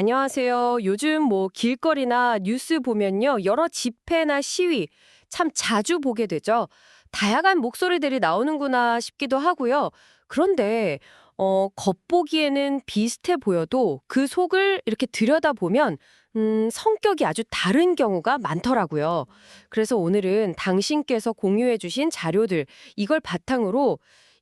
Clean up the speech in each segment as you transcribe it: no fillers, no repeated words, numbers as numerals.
안녕하세요. 요즘 길거리나 뉴스 보면요. 여러 집회나 시위 참 자주 보게 되죠. 다양한 목소리들이 나오는구나 싶기도 하고요. 그런데 겉보기에는 비슷해 보여도 그 속을 이렇게 들여다보면 성격이 아주 다른 경우가 많더라고요. 그래서 오늘은 당신께서 공유해 주신 자료들 이걸 바탕으로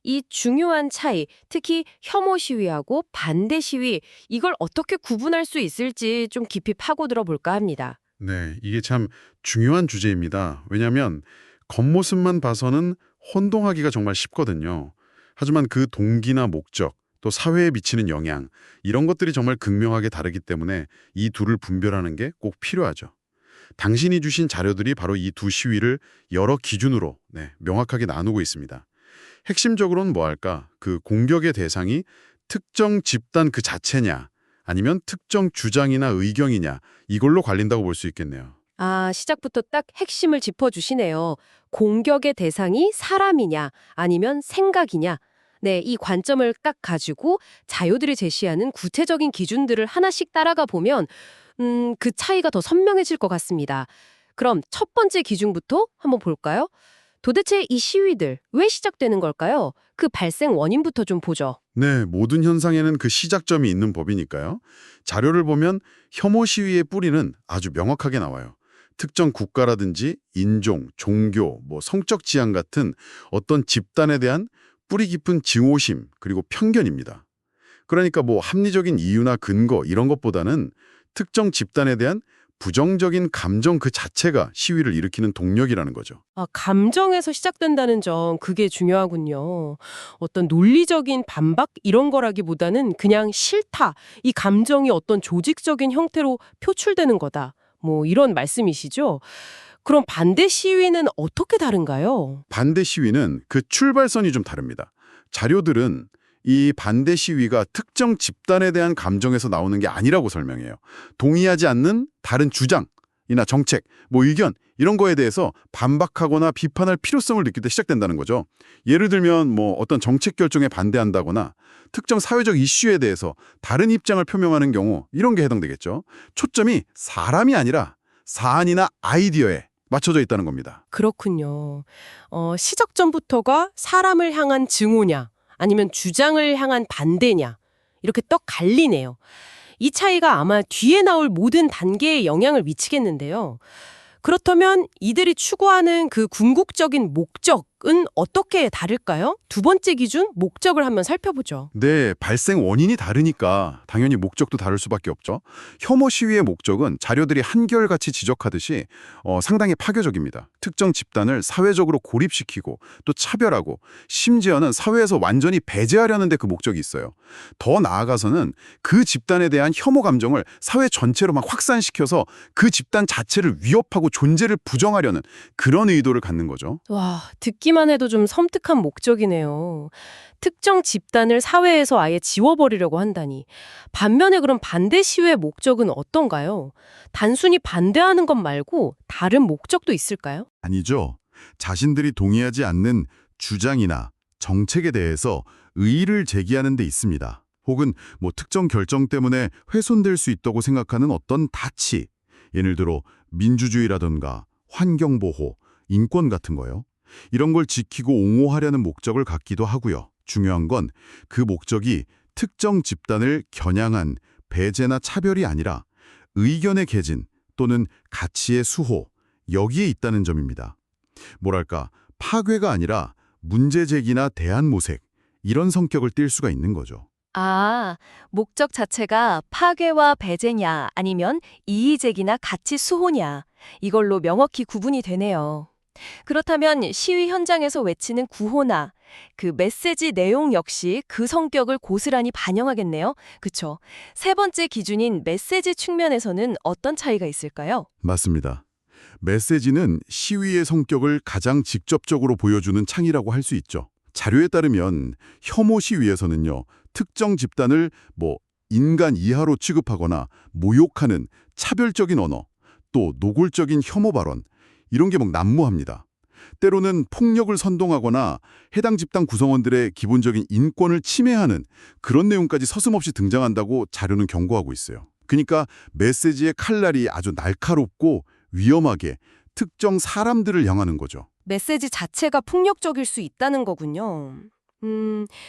이 중요한 차이, 특히 혐오 시위하고 반대 시위 이걸 어떻게 구분할 수 있을지 좀 깊이 파고들어 볼까 합니다. 네, 이게 참 중요한 주제입니다. 왜냐하면 겉모습만 봐서는 혼동하기가 정말 쉽거든요. 하지만 그 동기나 목적, 또 사회에 미치는 영향, 이런 것들이 정말 극명하게 다르기 때문에 이 둘을 분별하는 게 꼭 필요하죠. 당신이 주신 자료들이 바로 이 두 시위를 여러 기준으로 명확하게 나누고 있습니다. 핵심적으로는 뭐 할까? 그 공격의 대상이 특정 집단 그 자체냐, 아니면 특정 주장이나 의견이냐, 이걸로 갈린다고 볼 수 있겠네요. 아, 시작부터 딱 핵심을 짚어주시네요. 공격의 대상이 사람이냐 아니면 생각이냐. 네, 이 관점을 딱 가지고 자료들이 제시하는 구체적인 기준들을 하나씩 따라가 보면 그 차이가 더 선명해질 것 같습니다. 그럼 첫 번째 기준부터 한번 볼까요? 도대체 이 시위들 왜 시작되는 걸까요? 그 발생 원인부터 좀 보죠. 네, 모든 현상에는 그 시작점이 있는 법이니까요. 자료를 보면 혐오 시위의 뿌리는 아주 명확하게 나와요. 특정 국가라든지 인종, 종교, 성적 지향 같은 어떤 집단에 대한 뿌리 깊은 증오심 그리고 편견입니다. 그러니까 합리적인 이유나 근거 이런 것보다는 특정 집단에 대한 부정적인 감정 그 자체가 시위를 일으키는 동력이라는 거죠. 아, 감정에서 시작된다는 점, 그게 중요하군요. 어떤 논리적인 반박 이런 거라기보다는 그냥 싫다. 이 감정이 어떤 조직적인 형태로 표출되는 거다. 이런 말씀이시죠? 그럼 반대 시위는 어떻게 다른가요? 반대 시위는 그 출발선이 좀 다릅니다. 자료들은 이 반대 시위가 특정 집단에 대한 감정에서 나오는 게 아니라고 설명해요. 동의하지 않는 다른 주장이나 정책, 의견 이런 거에 대해서 반박하거나 비판할 필요성을 느낄 때 시작된다는 거죠. 예를 들면 어떤 정책 결정에 반대한다거나 특정 사회적 이슈에 대해서 다른 입장을 표명하는 경우 이런 게 해당되겠죠. 초점이 사람이 아니라 사안이나 아이디어에 맞춰져 있다는 겁니다. 그렇군요. 시작점부터가 사람을 향한 증오냐, 아니면 주장을 향한 반대냐, 이렇게 떡 갈리네요. 이 차이가 아마 뒤에 나올 모든 단계에 영향을 미치겠는데요. 그렇다면 이들이 추구하는 그 궁극적인 목적은 어떻게 다를까요? 두 번째 기준, 목적을 한번 살펴보죠. 네, 발생 원인이 다르니까 당연히 목적도 다를 수밖에 없죠. 혐오 시위의 목적은 자료들이 한결같이 지적하듯이 상당히 파괴적입니다. 특정 집단을 사회적으로 고립시키고 또 차별하고 심지어는 사회에서 완전히 배제하려는 데 그 목적이 있어요. 더 나아가서는 그 집단에 대한 혐오 감정을 사회 전체로 막 확산시켜서 그 집단 자체를 위협하고 존재를 부정하려는 그런 의도를 갖는 거죠. 와, 듣기만 해도 좀 섬뜩한 목적이네요. 특정 집단을 사회에서 아예 지워버리려고 한다니. 반면에 그럼 반대 시위의 목적은 어떤가요? 단순히 반대하는 것 말고 다른 목적도 있을까요? 아니죠. 자신들이 동의하지 않는 주장이나 정책에 대해서 의의를 제기하는 데 있습니다. 혹은 특정 결정 때문에 훼손될 수 있다고 생각하는 어떤 가치, 예를 들어 민주주의라든가 환경보호, 인권 같은 거요. 이런 걸 지키고 옹호하려는 목적을 갖기도 하고요. 중요한 건 그 목적이 특정 집단을 겨냥한 배제나 차별이 아니라 의견의 개진 또는 가치의 수호, 여기에 있다는 점입니다. 뭐랄까, 파괴가 아니라 문제 제기나 대안 모색, 이런 성격을 띨 수가 있는 거죠. 아, 목적 자체가 파괴와 배제냐 아니면 이의제기나 가치 수호냐 이걸로 명확히 구분이 되네요. 그렇다면 시위 현장에서 외치는 구호나 그 메시지 내용 역시 그 성격을 고스란히 반영하겠네요. 그쵸? 세 번째 기준인 메시지 측면에서는 어떤 차이가 있을까요? 맞습니다. 메시지는 시위의 성격을 가장 직접적으로 보여주는 창이라고 할 수 있죠. 자료에 따르면 혐오 시위에서는요, 특정 집단을 인간 이하로 취급하거나 모욕하는 차별적인 언어, 또 노골적인 혐오 발언, 이런 게 난무합니다. 때로는 폭력을 선동하거나 해당 집단 구성원들의 기본적인 인권을 침해하는 그런 내용까지 서슴없이 등장한다고 자료는 경고하고 있어요. 그러니까 메시지의 칼날이 아주 날카롭고 위험하게 특정 사람들을 향하는 거죠. 메시지 자체가 폭력적일 수 있다는 거군요.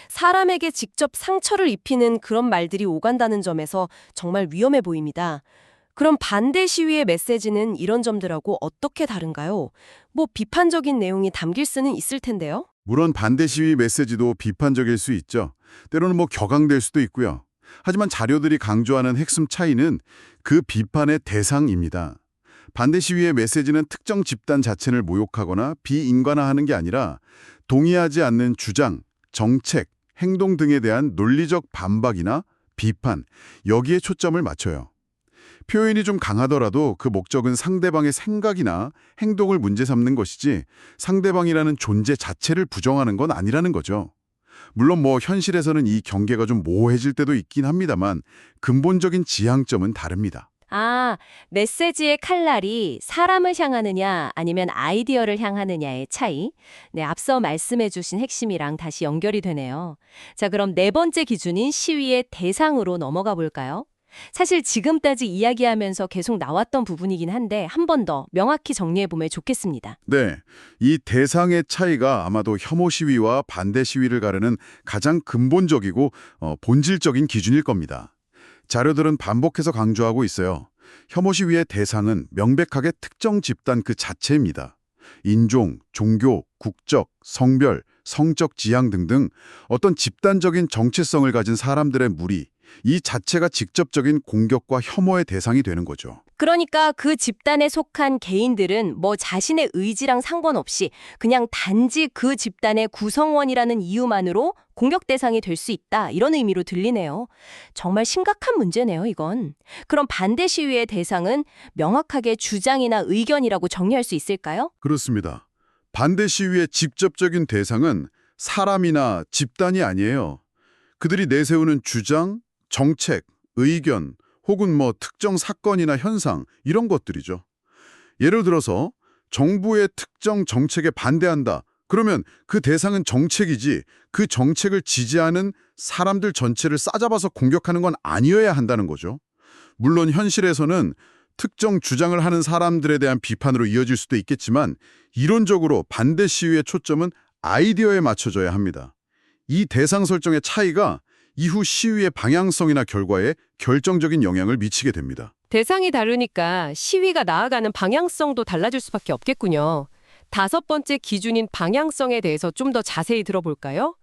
사람에게 직접 상처를 입히는 그런 말들이 오간다는 점에서 정말 위험해 보입니다. 그럼 반대 시위의 메시지는 이런 점들하고 어떻게 다른가요? 뭐 비판적인 내용이 담길 수는 있을 텐데요. 물론 반대 시위 메시지도 비판적일 수 있죠. 때로는 뭐 격앙될 수도 있고요. 하지만 자료들이 강조하는 핵심 차이는 그 비판의 대상입니다. 반대 시위의 메시지는 특정 집단 자체를 모욕하거나 비인간화하는 게 아니라 동의하지 않는 주장, 정책, 행동 등에 대한 논리적 반박이나 비판, 여기에 초점을 맞춰요. 표현이 좀 강하더라도 그 목적은 상대방의 생각이나 행동을 문제 삼는 것이지 상대방이라는 존재 자체를 부정하는 건 아니라는 거죠. 물론 뭐 현실에서는 이 경계가 좀 모호해질 때도 있긴 합니다만 근본적인 지향점은 다릅니다. 아, 메시지의 칼날이 사람을 향하느냐 아니면 아이디어를 향하느냐의 차이. 네, 앞서 말씀해 주신 핵심이랑 다시 연결이 되네요. 자, 그럼 네 번째 기준인 시위의 대상으로 넘어가 볼까요? 사실 지금까지 이야기하면서 계속 나왔던 부분이긴 한데 한 번 더 명확히 정리해 보면 좋겠습니다. 네, 이 대상의 차이가 아마도 혐오 시위와 반대 시위를 가르는 가장 근본적이고 본질적인 기준일 겁니다. 자료들은 반복해서 강조하고 있어요. 혐오 시위의 대상은 명백하게 특정 집단 그 자체입니다. 인종, 종교, 국적, 성별, 성적 지향 등등 어떤 집단적인 정체성을 가진 사람들의 무리, 이 자체가 직접적인 공격과 혐오의 대상이 되는 거죠. 그러니까 그 집단에 속한 개인들은 뭐 자신의 의지랑 상관없이 그냥 단지 그 집단의 구성원이라는 이유만으로 공격 대상이 될 수 있다. 이런 의미로 들리네요. 정말 심각한 문제네요, 이건. 그럼 반대 시위의 대상은 명확하게 주장이나 의견이라고 정리할 수 있을까요? 그렇습니다. 반대 시위의 직접적인 대상은 사람이나 집단이 아니에요. 그들이 내세우는 주장, 정책, 의견, 혹은 뭐 특정 사건이나 현상 이런 것들이죠. 예를 들어서 정부의 특정 정책에 반대한다. 그러면 그 대상은 정책이지 그 정책을 지지하는 사람들 전체를 싸잡아서 공격하는 건 아니어야 한다는 거죠. 물론 현실에서는 특정 주장을 하는 사람들에 대한 비판으로 이어질 수도 있겠지만 이론적으로 반대 시위의 초점은 아이디어에 맞춰져야 합니다. 이 대상 설정의 차이가 이후 시위의 방향성이나 결과에 결정적인 영향을 미치게 됩니다. 대상이 다르니까 시위가 나아가는 방향성도 달라질 수밖에 없겠군요. 다섯 번째 기준인 방향성에 대해서 좀 더 자세히 들어볼까요?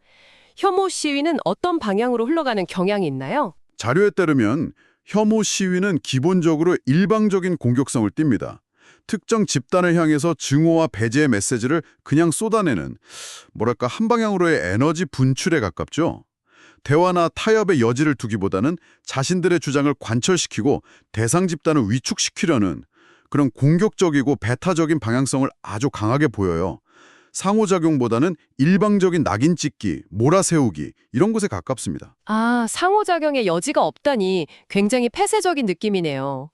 혐오 시위는 어떤 방향으로 흘러가는 경향이 있나요? 자료에 따르면 혐오 시위는 기본적으로 일방적인 공격성을 띱니다. 특정 집단을 향해서 증오와 배제의 메시지를 그냥 쏟아내는 뭐랄까 한 방향으로의 에너지 분출에 가깝죠. 대화나 타협의 여지를 두기보다는 자신들의 주장을 관철시키고 대상 집단을 위축시키려는 그런 공격적이고 배타적인 방향성을 아주 강하게 보여요. 상호작용보다는 일방적인 낙인 찍기, 몰아세우기 이런 것에 가깝습니다. 아, 상호작용의 여지가 없다니 굉장히 폐쇄적인 느낌이네요.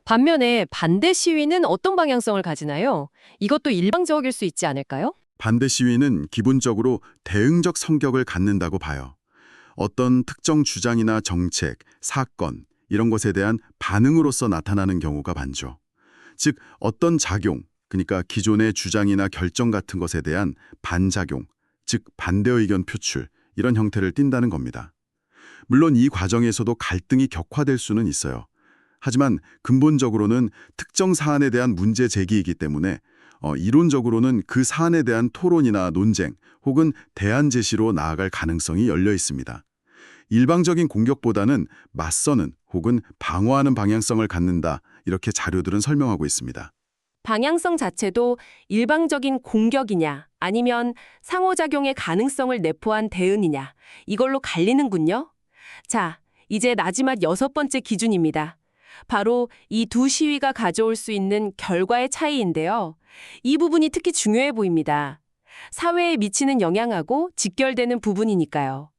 반면에 반대 시위는 어떤 방향성을 가지나요? 이것도 일방적일 수 있지 않을까요? 반대 시위는 기본적으로 대응적 성격을 갖는다고 봐요. 어떤 특정 주장이나 정책, 사건 이런 것에 대한 반응으로서 나타나는 경우가 많죠. 즉 어떤 작용, 그러니까 기존의 주장이나 결정 같은 것에 대한 반작용, 즉 반대 의견 표출 이런 형태를 띈다는 겁니다. 물론 이 과정에서도 갈등이 격화될 수는 있어요. 하지만 근본적으로는 특정 사안에 대한 문제 제기이기 때문에 이론적으로는 그 사안에 대한 토론이나 논쟁 혹은 대안 제시로 나아갈 가능성이 열려 있습니다. 일방적인 공격보다는 맞서는 혹은 방어하는 방향성을 갖는다 이렇게 자료들은 설명하고 있습니다. 방향성 자체도 일방적인 공격이냐 아니면 상호작용의 가능성을 내포한 대응이냐 이걸로 갈리는군요. 자, 이제 마지막 여섯 번째 기준입니다. 바로 이 두 시위가 가져올 수 있는 결과의 차이인데요. 이 부분이 특히 중요해 보입니다. 사회에 미치는 영향하고 직결되는 부분이니까요.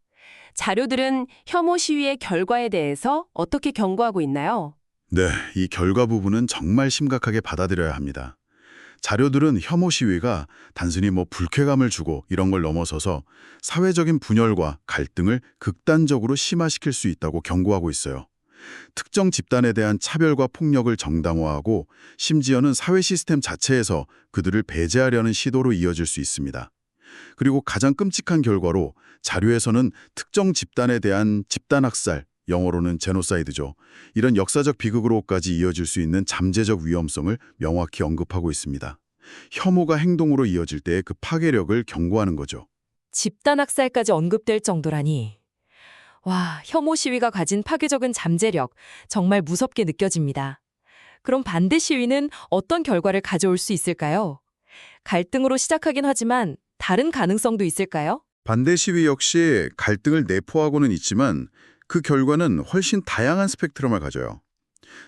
자료들은 혐오 시위의 결과에 대해서 어떻게 경고하고 있나요? 네, 이 결과 부분은 정말 심각하게 받아들여야 합니다. 자료들은 혐오 시위가 단순히 불쾌감을 주고 이런 걸 넘어서서 사회적인 분열과 갈등을 극단적으로 심화시킬 수 있다고 경고하고 있어요. 특정 집단에 대한 차별과 폭력을 정당화하고 심지어는 사회 시스템 자체에서 그들을 배제하려는 시도로 이어질 수 있습니다. 그리고 가장 끔찍한 결과로 자료에서는 특정 집단에 대한 집단학살, 영어로는 제노사이드죠. 이런 역사적 비극으로까지 이어질 수 있는 잠재적 위험성을 명확히 언급하고 있습니다. 혐오가 행동으로 이어질 때의 그 파괴력을 경고하는 거죠. 집단학살까지 언급될 정도라니. 와, 혐오 시위가 가진 파괴적인 잠재력, 정말 무섭게 느껴집니다. 그럼 반대 시위는 어떤 결과를 가져올 수 있을까요? 갈등으로 시작하긴 하지만 다른 가능성도 있을까요? 반대 시위 역시 갈등을 내포하고는 있지만 그 결과는 훨씬 다양한 스펙트럼을 가져요.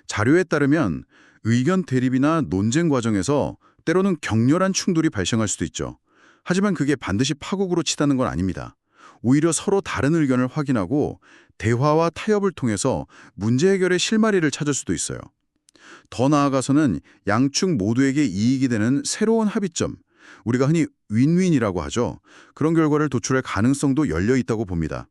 자료에 따르면 의견 대립이나 논쟁 과정에서 때로는 격렬한 충돌이 발생할 수도 있죠. 하지만 그게 반드시 파국으로 치닫는 건 아닙니다. 오히려 서로 다른 의견을 확인하고 대화와 타협을 통해서 문제 해결의 실마리를 찾을 수도 있어요. 더 나아가서는 양측 모두에게 이익이 되는 새로운 합의점, 우리가 흔히 윈윈이라고 하죠. 그런 결과를 도출할 가능성도 열려 있다고 봅니다.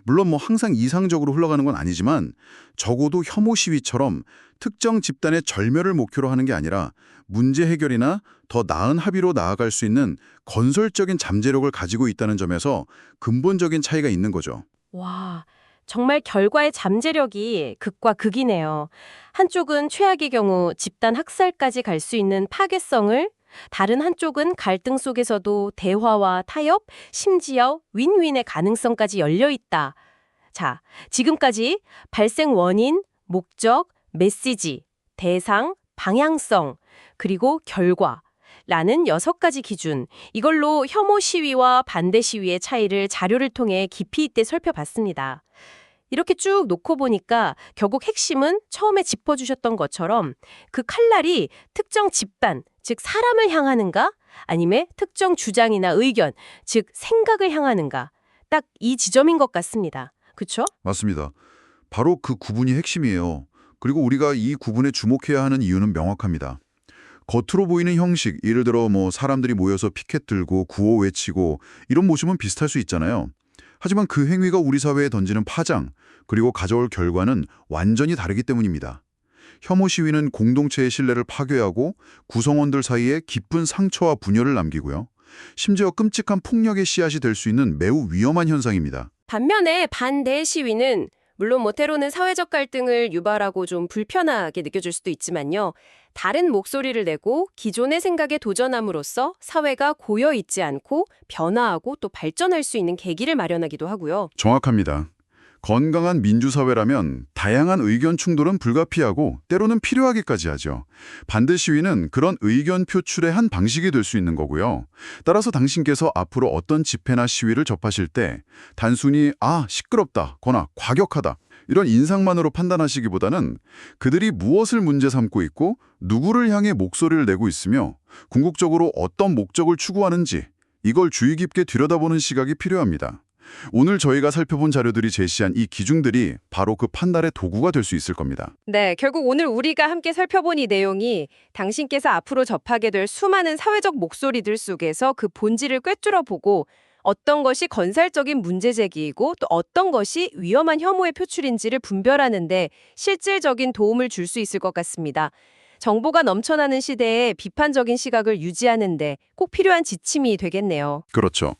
물론 항상 이상적으로 흘러가는 건 아니지만 적어도 혐오 시위처럼 특정 집단의 절멸을 목표로 하는 게 아니라 문제 해결이나 더 나은 합의로 나아갈 수 있는 건설적인 잠재력을 가지고 있다는 점에서 근본적인 차이가 있는 거죠. 와, 정말 결과의 잠재력이 극과 극이네요. 한쪽은 최악의 경우 집단 학살까지 갈 수 있는 파괴성을, 다른 한쪽은 갈등 속에서도 대화와 타협, 심지어 윈윈의 가능성까지 열려 있다. 자, 지금까지 발생 원인, 목적, 메시지, 대상, 방향성, 그리고 결과라는 6가지 기준, 이걸로 혐오 시위와 반대 시위의 차이를 자료를 통해 깊이 있게 살펴봤습니다. 이렇게 쭉 놓고 보니까 결국 핵심은 처음에 짚어주셨던 것처럼 그 칼날이 특정 집단, 즉 사람을 향하는가? 아니면 특정 주장이나 의견, 즉 생각을 향하는가? 딱 이 지점인 것 같습니다. 그렇죠? 맞습니다. 바로 그 구분이 핵심이에요. 그리고 우리가 이 구분에 주목해야 하는 이유는 명확합니다. 겉으로 보이는 형식, 예를 들어 사람들이 모여서 피켓 들고 구호 외치고 이런 모습은 비슷할 수 있잖아요. 하지만 그 행위가 우리 사회에 던지는 파장, 그리고 가져올 결과는 완전히 다르기 때문입니다. 혐오 시위는 공동체의 신뢰를 파괴하고 구성원들 사이에 깊은 상처와 분열을 남기고요. 심지어 끔찍한 폭력의 씨앗이 될 수 있는 매우 위험한 현상입니다. 반면에 반대 시위는 물론 때로는 사회적 갈등을 유발하고 좀 불편하게 느껴질 수도 있지만요. 다른 목소리를 내고 기존의 생각에 도전함으로써 사회가 고여 있지 않고 변화하고 또 발전할 수 있는 계기를 마련하기도 하고요. 정확합니다. 건강한 민주사회라면 다양한 의견 충돌은 불가피하고 때로는 필요하기까지 하죠. 반대 시위는 그런 의견 표출의 한 방식이 될 수 있는 거고요. 따라서 당신께서 앞으로 어떤 집회나 시위를 접하실 때 단순히 시끄럽다거나 과격하다 이런 인상만으로 판단하시기보다는 그들이 무엇을 문제 삼고 있고 누구를 향해 목소리를 내고 있으며 궁극적으로 어떤 목적을 추구하는지 이걸 주의 깊게 들여다보는 시각이 필요합니다. 오늘 저희가 살펴본 자료들이 제시한 이 기준들이 바로 그 판단의 도구가 될 수 있을 겁니다. 네, 결국 오늘 우리가 함께 살펴본 이 내용이 당신께서 앞으로 접하게 될 수많은 사회적 목소리들 속에서 그 본질을 꿰뚫어 보고 어떤 것이 건설적인 문제 제기이고 또 어떤 것이 위험한 혐오의 표출인지를 분별하는 데 실질적인 도움을 줄 수 있을 것 같습니다. 정보가 넘쳐나는 시대에 비판적인 시각을 유지하는 데 꼭 필요한 지침이 되겠네요. 그렇죠.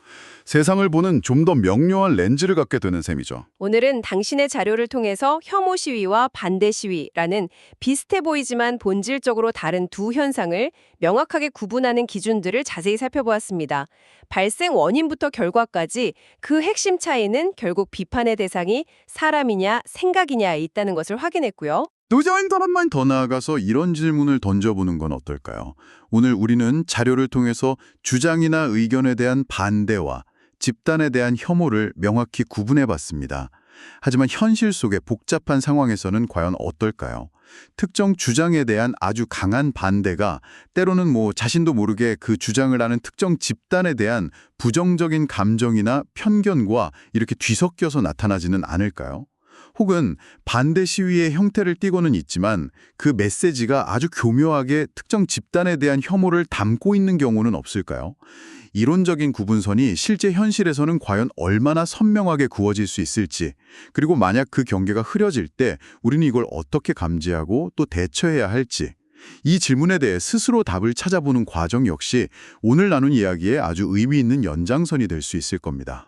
세상을 보는 좀 더 명료한 렌즈를 갖게 되는 셈이죠. 오늘은 당신의 자료를 통해서 혐오 시위와 반대 시위라는 비슷해 보이지만 본질적으로 다른 두 현상을 명확하게 구분하는 기준들을 자세히 살펴보았습니다. 발생 원인부터 결과까지 그 핵심 차이는 결국 비판의 대상이 사람이냐 생각이냐에 있다는 것을 확인했고요. 또 한 사람만 더 나아가서 이런 질문을 던져보는 건 어떨까요? 오늘 우리는 자료를 통해서 주장이나 의견에 대한 반대와 집단에 대한 혐오를 명확히 구분해봤습니다. 하지만 현실 속의 복잡한 상황에서는 과연 어떨까요? 특정 주장에 대한 아주 강한 반대가 때로는 자신도 모르게 그 주장을 하는 특정 집단에 대한 부정적인 감정이나 편견과 이렇게 뒤섞여서 나타나지는 않을까요? 혹은 반대 시위의 형태를 띠고는 있지만 그 메시지가 아주 교묘하게 특정 집단에 대한 혐오를 담고 있는 경우는 없을까요? 이론적인 구분선이 실제 현실에서는 과연 얼마나 선명하게 그어질 수 있을지, 그리고 만약 그 경계가 흐려질 때 우리는 이걸 어떻게 감지하고 또 대처해야 할지, 이 질문에 대해 스스로 답을 찾아보는 과정 역시 오늘 나눈 이야기에 아주 의미 있는 연장선이 될 수 있을 겁니다.